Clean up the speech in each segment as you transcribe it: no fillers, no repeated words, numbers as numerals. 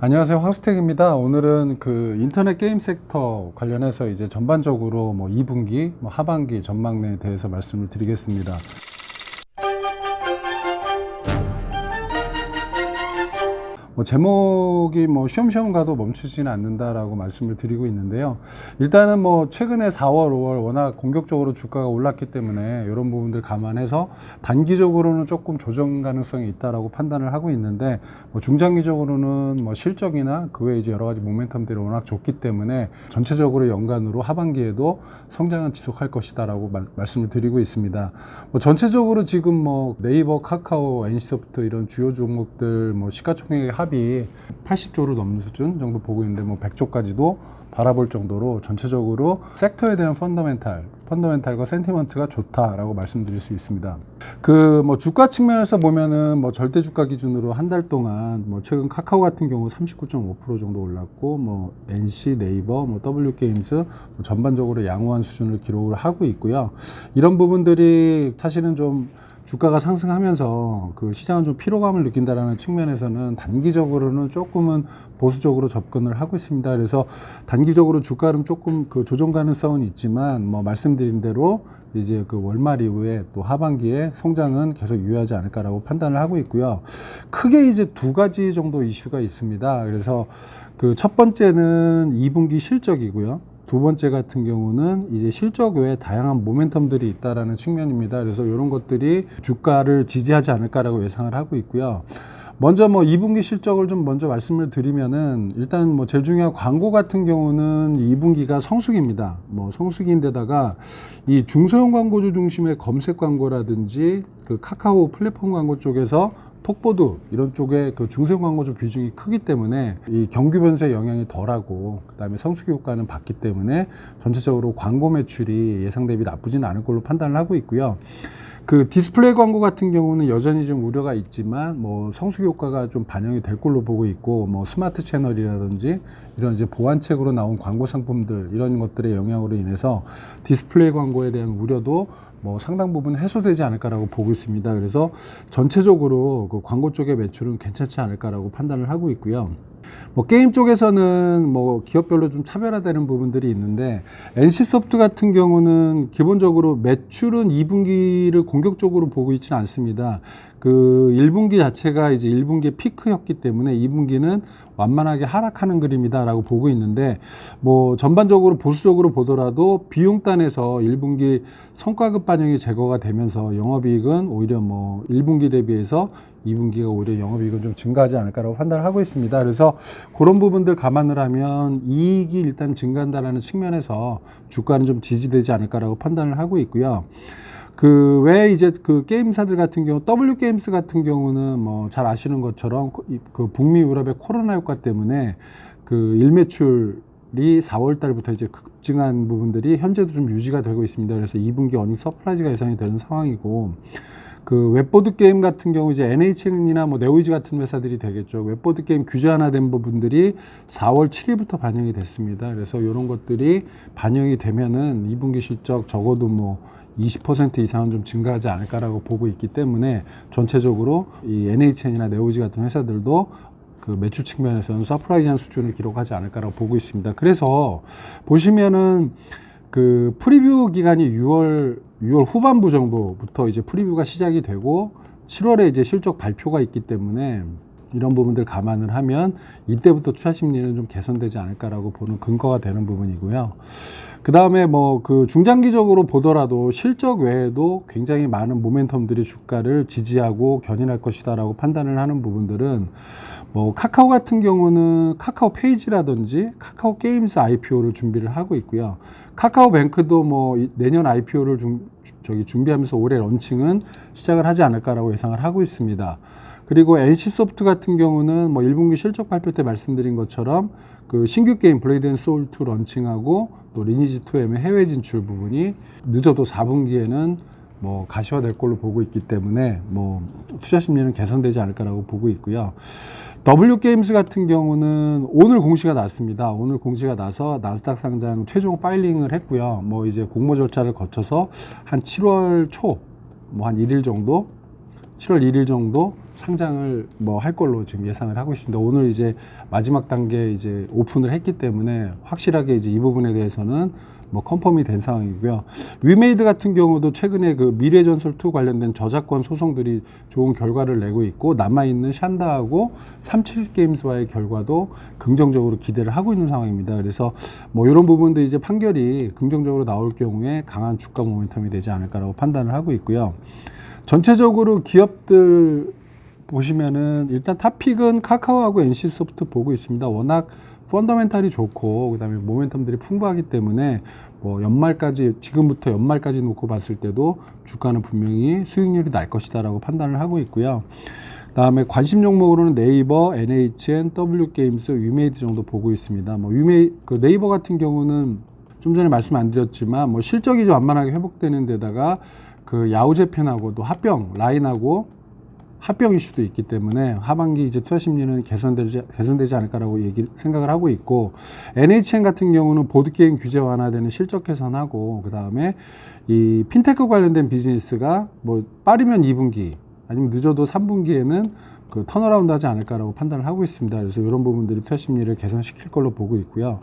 안녕하세요. 황스택입니다. 오늘은 그 인터넷 게임 섹터 관련해서 이제 전반적으로 뭐 2분기, 하반기 전망에 대해서 말씀을 드리겠습니다. 제목이 쉬엄쉬엄 가도 멈추지는 않는다라고 말씀을 드리고 있는데요. 일단은 최근에 4월, 5월 워낙 공격적으로 주가가 올랐기 때문에 이런 부분들 감안해서 단기적으로는 조금 조정 가능성이 있다라고 판단을 하고 있는데, 중장기적으로는 실적이나 그 외에 이제 여러 가지 모멘텀들이 워낙 좋기 때문에 전체적으로 연간으로 하반기에도 성장은 지속할 것이다라고 말씀을 드리고 있습니다. 전체적으로 지금 네이버, 카카오, NC소프트 이런 주요 종목들 시가총액의 합이 80조를 넘는 수준 정도 보고 있는데 100조까지도 바라볼 정도로 전체적으로 섹터에 대한 펀더멘탈과 센티먼트가 좋다라고 말씀드릴 수 있습니다. 주가 측면에서 보면은 절대 주가 기준으로 한 달 동안 최근 카카오 같은 경우 39.5% 정도 올랐고 NC, 네이버, W게임즈 전반적으로 양호한 수준을 기록을 하고 있고요. 이런 부분들이 사실은 좀 주가가 상승하면서 그 시장은 좀 피로감을 느낀다라는 측면에서는 단기적으로는 조금은 보수적으로 접근을 하고 있습니다. 그래서 단기적으로 주가는 조금 그 조정 가능성은 있지만 말씀드린 대로 이제 그 월말 이후에 또 하반기에 성장은 계속 유효하지 않을까라고 판단을 하고 있고요. 크게 이제 두 가지 정도 이슈가 있습니다. 그래서 그 첫 번째는 2분기 실적이고요. 두 번째 같은 경우는 이제 실적 외에 다양한 모멘텀들이 있다라는 측면입니다. 그래서 이런 것들이 주가를 지지하지 않을까라고 예상을 하고 있고요. 먼저 2분기 실적을 좀 먼저 말씀을 드리면은 일단 제일 중요한 광고 같은 경우는 2분기가 성수기입니다. 성수기인데다가 이 중소형 광고주 중심의 검색 광고라든지 그 카카오 플랫폼 광고 쪽에서 톡보드 이런 쪽에 그 중소형 광고주 비중이 크기 때문에 이 경기 변수의 영향이 덜하고 그다음에 성수기 효과는 받기 때문에 전체적으로 광고 매출이 예상 대비 나쁘지는 않을 걸로 판단을 하고 있고요. 그 디스플레이 광고 같은 경우는 여전히 좀 우려가 있지만 성수기 효과가 좀 반영이 될 걸로 보고 있고 스마트 채널이라든지 이런 이제 보완책으로 나온 광고 상품들 이런 것들의 영향으로 인해서 디스플레이 광고에 대한 우려도 상당 부분 해소되지 않을까라고 보고 있습니다. 그래서 전체적으로 그 광고 쪽의 매출은 괜찮지 않을까라고 판단을 하고 있고요. 게임 쪽에서는 기업별로 좀 차별화되는 부분들이 있는데 NC소프트 같은 경우는 기본적으로 매출은 2분기를 공격적으로 보고 있지는 않습니다. 그 1분기 자체가 이제 1분기의 피크였기 때문에 2분기는 완만하게 하락하는 그림이다라고 보고 있는데 전반적으로 보수적으로 보더라도 비용단에서 1분기 성과급 반영이 제거가 되면서 영업이익은 오히려 1분기 대비해서 2분기가 오히려 영업이익은 좀 증가하지 않을까라고 판단을 하고 있습니다. 그래서 그런 부분들 감안을 하면 이익이 일단 증가한다라는 측면에서 주가는 좀 지지되지 않을까라고 판단을 하고 있고요. 그 외에 이제 그 게임사들 같은 경우 W게임스 같은 경우는 잘 아시는 것처럼 그 북미 유럽의 코로나 효과 때문에 그 일매출이 4월 달부터 이제 급증한 부분들이 현재도 좀 유지가 되고 있습니다. 그래서 2분기 어닝 서프라이즈가 예상이 되는 상황이고 그 웹보드 게임 같은 경우 이제 NHN이나 네오이즈 같은 회사들이 되겠죠. 웹보드 게임 규제 하나 된 부분들이 4월 7일부터 반영이 됐습니다. 그래서 이런 것들이 반영이 되면은 2분기 실적 적어도 20% 이상은 좀 증가하지 않을까라고 보고 있기 때문에 전체적으로 이 NHN이나 네오이즈 같은 회사들도 그 매출 측면에서는 서프라이즈한 수준을 기록하지 않을까라고 보고 있습니다. 그래서 보시면은 그 프리뷰 기간이 6월 후반부 정도부터 이제 프리뷰가 시작이 되고 7월에 이제 실적 발표가 있기 때문에 이런 부분들 감안을 하면 이때부터 투자 심리는 좀 개선되지 않을까라고 보는 근거가 되는 부분이고요. 그 다음에 그 중장기적으로 보더라도 실적 외에도 굉장히 많은 모멘텀들이 주가를 지지하고 견인할 것이다라고 판단을 하는 부분들은 카카오 같은 경우는 카카오 페이지라든지 카카오 게임스 IPO를 준비를 하고 있고요. 카카오뱅크도 내년 IPO를 준비하면서 올해 런칭은 시작을 하지 않을까라고 예상을 하고 있습니다. 그리고 NC소프트 같은 경우는 1분기 실적 발표 때 말씀드린 것처럼 그 신규 게임 블레이드 앤 소울 2 런칭하고 또 리니지 2M의 해외 진출 부분이 늦어도 4분기에는 가시화될 걸로 보고 있기 때문에 투자 심리는 개선되지 않을까라고 보고 있고요. W게임스 같은 경우는 오늘 공시가 났습니다. 오늘 공시가 나서 나스닥 상장 최종 파일링을 했고요. 이제 공모 절차를 거쳐서 한 7월 초, 한 1일 정도 7월 1일 정도 상장을 뭐 할 걸로 지금 예상을 하고 있습니다. 오늘 이제 마지막 단계 이제 오픈을 했기 때문에 확실하게 이제 이 부분에 대해서는 뭐 컨펌이 된 상황이고요. 위메이드 같은 경우도 최근에 그 미래전설2 관련된 저작권 소송들이 좋은 결과를 내고 있고, 남아있는 샨다하고 37게임즈와의 결과도 긍정적으로 기대를 하고 있는 상황입니다. 그래서 뭐 이런 부분도 이제 판결이 긍정적으로 나올 경우에 강한 주가 모멘텀이 되지 않을까라고 판단을 하고 있고요. 전체적으로 기업들 보시면은 일단 탑픽은 카카오하고 NC소프트 보고 있습니다. 워낙 펀더멘탈이 좋고 그다음에 모멘텀들이 풍부하기 때문에 뭐 연말까지, 지금부터 연말까지 놓고 봤을 때도 주가는 분명히 수익률이 날 것이다라고 판단을 하고 있고요. 그다음에 관심 종목으로는 네이버, NHN, W게임스, 위메이드 정도 보고 있습니다. 뭐 그 네이버 같은 경우는 좀 전에 말씀 안 드렸지만 뭐 실적이 좀 완만하게 회복되는 데다가 그 야후재팬하고도 합병 라인하고 합병 이슈도 있기 때문에 하반기 이제 투자 심리는 개선되지 않을까라고 생각을 하고 있고, NHN 같은 경우는 보드게임 규제 완화되는 실적 개선하고, 그 다음에 이 핀테크 관련된 비즈니스가 뭐 빠르면 2분기 아니면 늦어도 3분기에는 그 턴어라운드 하지 않을까라고 판단을 하고 있습니다. 그래서 이런 부분들이 투자 심리를 개선시킬 걸로 보고 있고요.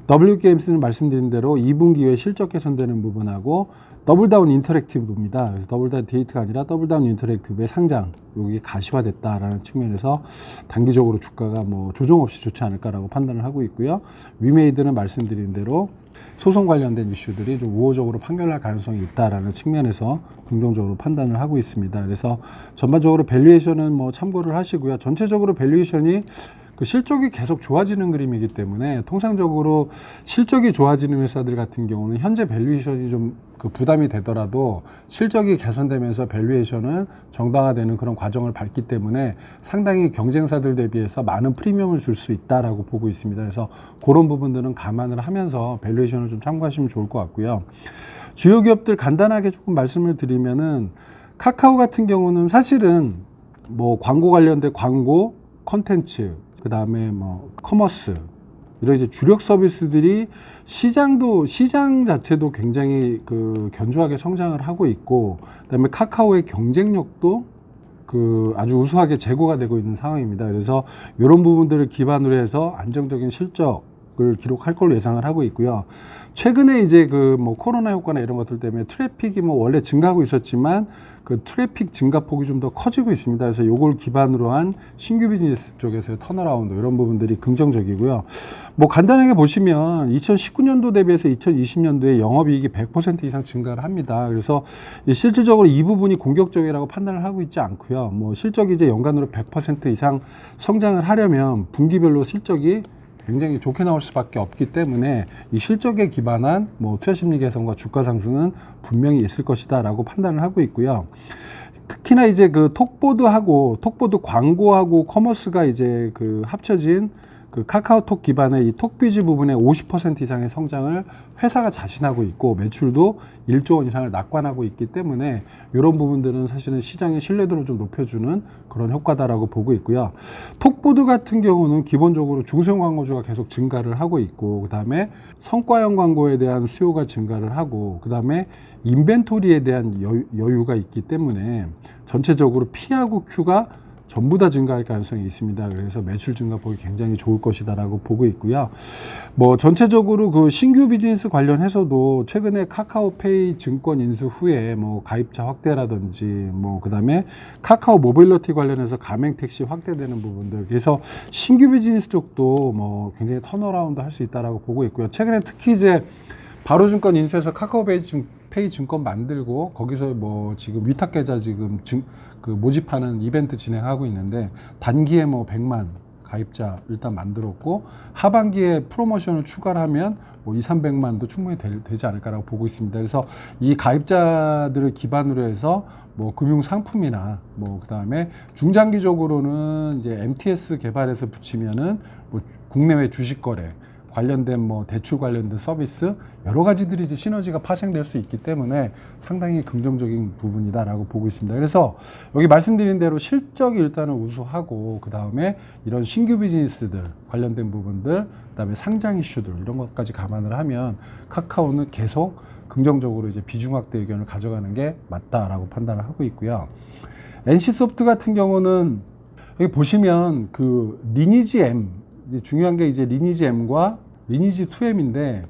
W게임스는 말씀드린 대로 2분기에 실적 개선되는 부분하고 더블다운 인터랙티브입니다. 그래서 더블다운 데이트가 아니라 더블다운 인터랙티브의 상장, 여기 가시화됐다라는 측면에서 단기적으로 주가가 뭐 조정 없이 좋지 않을까라고 판단을 하고 있고요. 위메이드는 말씀드린 대로 소송 관련된 이슈들이 좀 우호적으로 판결날 가능성이 있다라는 측면에서 긍정적으로 판단을 하고 있습니다. 그래서 전반적으로 밸류에이션은 뭐 참고를 하시고요. 전체적으로 밸류에이션이 그 실적이 계속 좋아지는 그림이기 때문에 통상적으로 실적이 좋아지는 회사들 같은 경우는 현재 밸류에이션이 좀 그 부담이 되더라도 실적이 개선되면서 밸류에이션은 정당화되는 그런 과정을 밟기 때문에 상당히 경쟁사들 대비해서 많은 프리미엄을 줄 수 있다라고 보고 있습니다. 그래서 그런 부분들은 감안을 하면서 밸류에이션을 좀 참고하시면 좋을 것 같고요. 주요 기업들 간단하게 조금 말씀을 드리면은, 카카오 같은 경우는 사실은 뭐 광고 관련된 광고, 콘텐츠, 그 다음에 뭐 커머스, 이런 이제 주력 서비스들이 시장 자체도 굉장히 그 견조하게 성장을 하고 있고, 그다음에 카카오의 경쟁력도 그 아주 우수하게 제고가 되고 있는 상황입니다. 그래서 이런 부분들을 기반으로 해서 안정적인 실적을 기록할 걸로 예상을 하고 있고요. 최근에 이제 그 뭐 코로나 효과나 이런 것들 때문에 트래픽이 뭐 원래 증가하고 있었지만 그 트래픽 증가폭이 좀 더 커지고 있습니다. 그래서 요걸 기반으로 한 신규 비즈니스 쪽에서의 턴어라운드, 이런 부분들이 긍정적이고요. 뭐 간단하게 보시면 2019년도 대비해서 2020년도에 영업이익이 100% 이상 증가를 합니다. 그래서 실질적으로 이 부분이 공격적이라고 판단을 하고 있지 않고요. 뭐 실적이 이제 연간으로 100% 이상 성장을 하려면 분기별로 실적이 굉장히 좋게 나올 수밖에 없기 때문에 이 실적에 기반한 뭐 투자 심리 개선과 주가 상승은 분명히 있을 것이다라고 판단을 하고 있고요. 특히나 이제 그 톡보드 광고하고 커머스가 이제 그 합쳐진 그 카카오톡 기반의 이 톡비즈 부분의 50% 이상의 성장을 회사가 자신하고 있고, 매출도 1조 원 이상을 낙관하고 있기 때문에 이런 부분들은 사실은 시장의 신뢰도를 좀 높여주는 그런 효과다라고 보고 있고요. 톡보드 같은 경우는 기본적으로 중소형 광고주가 계속 증가를 하고 있고, 그 다음에 성과형 광고에 대한 수요가 증가를 하고, 그 다음에 인벤토리에 대한 여유가 있기 때문에 전체적으로 P하고 Q가 전부 다 증가할 가능성이 있습니다. 그래서 매출 증가폭이 굉장히 좋을 것이다라고 보고 있고요. 뭐 전체적으로 그 신규 비즈니스 관련해서도 최근에 카카오페이 증권 인수 후에 뭐 가입자 확대라든지 뭐 그다음에 카카오 모빌리티 관련해서 가맹 택시 확대되는 부분들, 그래서 신규 비즈니스 쪽도 뭐 굉장히 턴어라운드 할 수 있다라고 보고 있고요. 최근에 특히 이제 바로증권 인수해서 카카오페이 증권 만들고 거기서 뭐 지금 위탁 계좌 지금 그 모집하는 이벤트 진행하고 있는데, 단기에 뭐 100만 가입자 일단 만들었고, 하반기에 프로모션을 추가를 하면 뭐 200~300만도 충분히 되지 않을까라고 보고 있습니다. 그래서 이 가입자들을 기반으로 해서 뭐 금융 상품이나 뭐 그다음에 중장기적으로는 이제 MTS 개발해서 붙이면은 뭐 국내외 주식 거래 관련된 뭐 대출 관련된 서비스 여러 가지들이 이제 시너지가 파생될 수 있기 때문에 상당히 긍정적인 부분이다라고 보고 있습니다. 그래서 여기 말씀드린 대로 실적이 일단은 우수하고, 그 다음에 이런 신규 비즈니스들 관련된 부분들, 그 다음에 상장 이슈들, 이런 것까지 감안을 하면 카카오는 계속 긍정적으로 이제 비중 확대 의견을 가져가는 게 맞다라고 판단을 하고 있고요. NC소프트 같은 경우는 여기 보시면 그 리니지 M, 이제 중요한 게 이제 리니지 M과 리니지 2M인데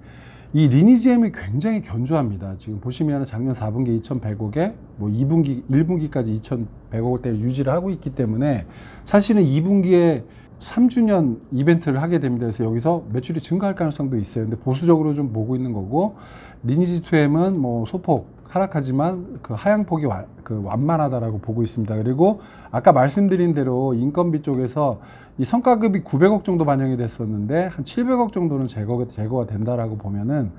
이 리니지 M이 굉장히 견조합니다. 지금 보시면 작년 4분기 2,100억에 뭐 2분기, 1분기까지 2,100억대 유지를 하고 있기 때문에 사실은 2분기에 3주년 이벤트를 하게 됩니다. 그래서 여기서 매출이 증가할 가능성도 있어요. 근데 보수적으로 좀 보고 있는 거고, 리니지 2M은 뭐 소폭 하락하지만 그 하향폭이 완만하다라고 보고 있습니다. 그리고 아까 말씀드린 대로 인건비 쪽에서 이 성과급이 900억 정도 반영이 됐었는데 한 700억 정도는 제거가 된다라고 보면은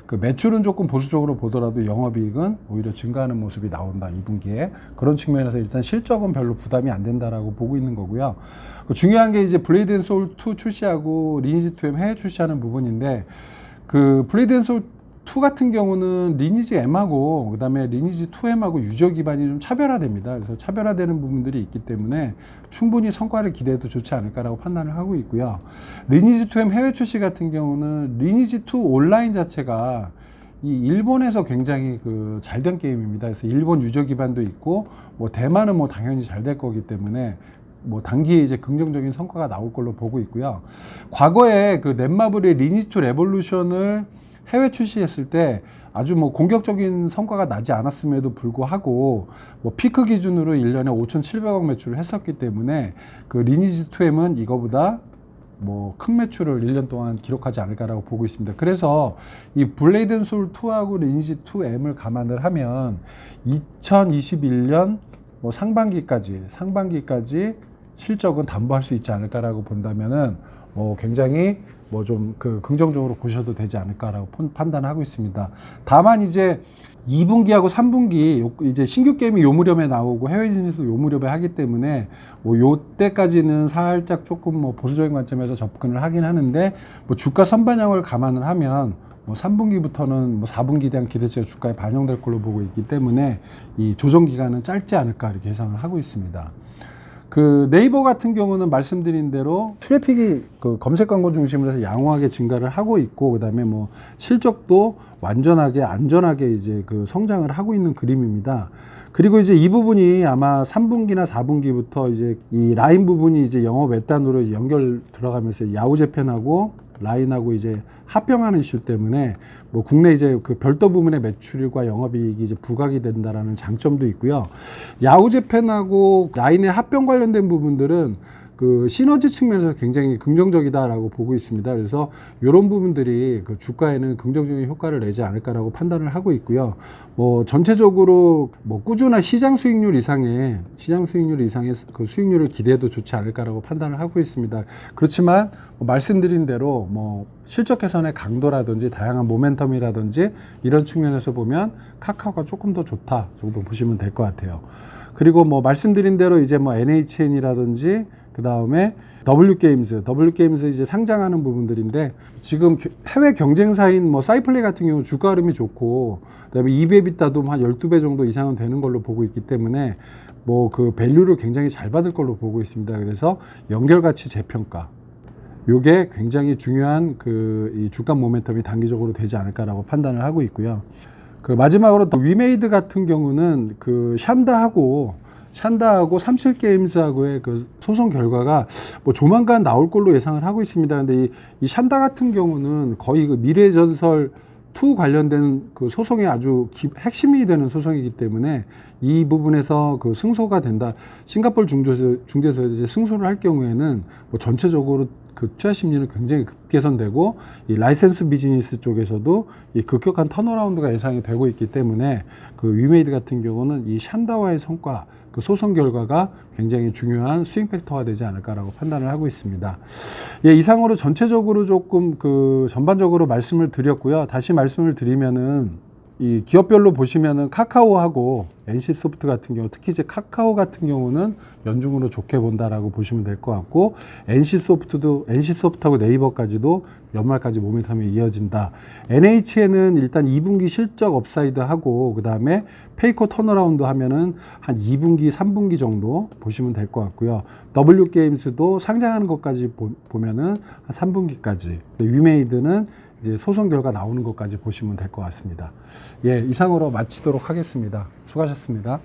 그 매출은 조금 보수적으로 보더라도 영업이익은 오히려 증가하는 모습이 나온다, 2분기에. 그런 측면에서 일단 실적은 별로 부담이 안 된다라고 보고 있는 거고요. 중요한 게 이제 블레이드 앤 소울 2 출시하고 리니지 2M 해외 출시하는 부분인데, 그 블레이드 앤 소울 2 같은 경우는 리니지 M하고 그다음에 리니지 2M하고 유저 기반이 좀 차별화됩니다. 그래서 차별화되는 부분들이 있기 때문에 충분히 성과를 기대해도 좋지 않을까라고 판단을 하고 있고요. 리니지 2M 해외 출시 같은 경우는 리니지 2 온라인 자체가 이 일본에서 굉장히 그 잘된 게임입니다. 그래서 일본 유저 기반도 있고 뭐 대만은 뭐 당연히 잘 될 거기 때문에 뭐 단기에 이제 긍정적인 성과가 나올 걸로 보고 있고요. 과거에 그 넷마블의 리니지 2 레볼루션을 해외 출시했을 때 아주 뭐 공격적인 성과가 나지 않았음에도 불구하고 뭐 피크 기준으로 1년에 5,700억 매출을 했었기 때문에 그 리니지 2M은 이거보다 뭐 큰 매출을 1년 동안 기록하지 않을까라고 보고 있습니다. 그래서 이 블레이드 앤 소울 2하고 리니지 2M을 감안을 하면 2021년 뭐 상반기까지 실적은 담보할 수 있지 않을까라고 본다면은 굉장히 뭐 좀 그 긍정적으로 보셔도 되지 않을까라고 판단하고 있습니다. 다만 이제 2분기하고 3분기 이제 신규 게임이 요 무렵에 나오고 해외 진입도 요 무렵에 하기 때문에 뭐 요때까지는 살짝 조금 뭐 보수적인 관점에서 접근을 하긴 하는데, 뭐 주가 선반영을 감안을 하면 뭐 3분기부터는 뭐 4분기에 대한 기대치가 주가에 반영될 걸로 보고 있기 때문에 이 조정 기간은 짧지 않을까 이렇게 예상을 하고 있습니다. 그 네이버 같은 경우는 말씀드린 대로 트래픽이 그 검색 광고 중심으로 해서 양호하게 증가를 하고 있고, 그다음에 뭐 실적도 완전하게 안전하게 이제 그 성장을 하고 있는 그림입니다. 그리고 이제 이 부분이 아마 3분기나 4분기부터 이제 이 라인 부분이 이제 영업 외단으로 연결 들어가면서 야후재팬하고 라인하고 이제 합병하는 이슈 때문에 뭐 국내 이제 그 별도 부문의 매출과 영업이익이 이제 부각이 된다라는 장점도 있고요. 야후재팬하고 라인의 합병 관련된 부분들은 그 시너지 측면에서 굉장히 긍정적이다라고 보고 있습니다. 그래서 이런 부분들이 그 주가에는 긍정적인 효과를 내지 않을까라고 판단을 하고 있고요. 뭐 전체적으로 뭐 꾸준한 시장 수익률 이상의 그 수익률을 기대해도 좋지 않을까라고 판단을 하고 있습니다. 그렇지만 뭐 말씀드린 대로 뭐 실적 개선의 강도라든지 다양한 모멘텀이라든지 이런 측면에서 보면 카카오가 조금 더 좋다 정도 보시면 될 것 같아요. 그리고 뭐 말씀드린 대로 이제 뭐 NHN이라든지 그 다음에 W게임즈 이제 상장하는 부분들인데, 지금 해외 경쟁사인 뭐 사이플레이 같은 경우 주가 흐름이 좋고, 그다음에 EBITDA도 한 12배 정도 이상은 되는 걸로 보고 있기 때문에 뭐 그 밸류를 굉장히 잘 받을 걸로 보고 있습니다. 그래서 연결가치 재평가, 요게 굉장히 중요한 그 이 주가 모멘텀이 단기적으로 되지 않을까라고 판단을 하고 있고요. 그 마지막으로 위메이드 같은 경우는 그 샨다하고 37게임즈하고의 그 소송 결과가 뭐 조만간 나올 걸로 예상을 하고 있습니다. 근데 이 샨다 같은 경우는 거의 그 미래전설 2 관련된 그 소송의 아주 핵심이 되는 소송이기 때문에 이 부분에서 그 승소가 된다. 싱가포르 중재소에서 이제 승소를 할 경우에는 뭐 전체적으로 그 투자 심리는 굉장히 급개선되고, 이 라이센스 비즈니스 쪽에서도 이 급격한 턴어라운드가 예상이 되고 있기 때문에 그 위메이드 같은 경우는 이 샨다와의 성과, 그 소송 결과가 굉장히 중요한 스윙 팩터가 되지 않을까라고 판단을 하고 있습니다. 예, 이상으로 전체적으로 조금 그 전반적으로 말씀을 드렸고요. 다시 말씀을 드리면은 이 기업별로 보시면은 카카오하고 NC소프트 같은 경우, 특히 이제 카카오 같은 경우는 연중으로 좋게 본다라고 보시면 될 것 같고, NC소프트하고 네이버까지도 연말까지 모멘텀이 이어진다. NHN은 일단 2분기 실적 업사이드 하고, 그 다음에 페이커 턴어라운드 하면은 한 2분기, 3분기 정도 보시면 될 것 같고요. W게임스도 상장하는 것까지 보면은 한 3분기까지. 위메이드는 이제 소송 결과 나오는 것까지 보시면 될 것 같습니다. 예, 이상으로 마치도록 하겠습니다. 수고하셨습니다.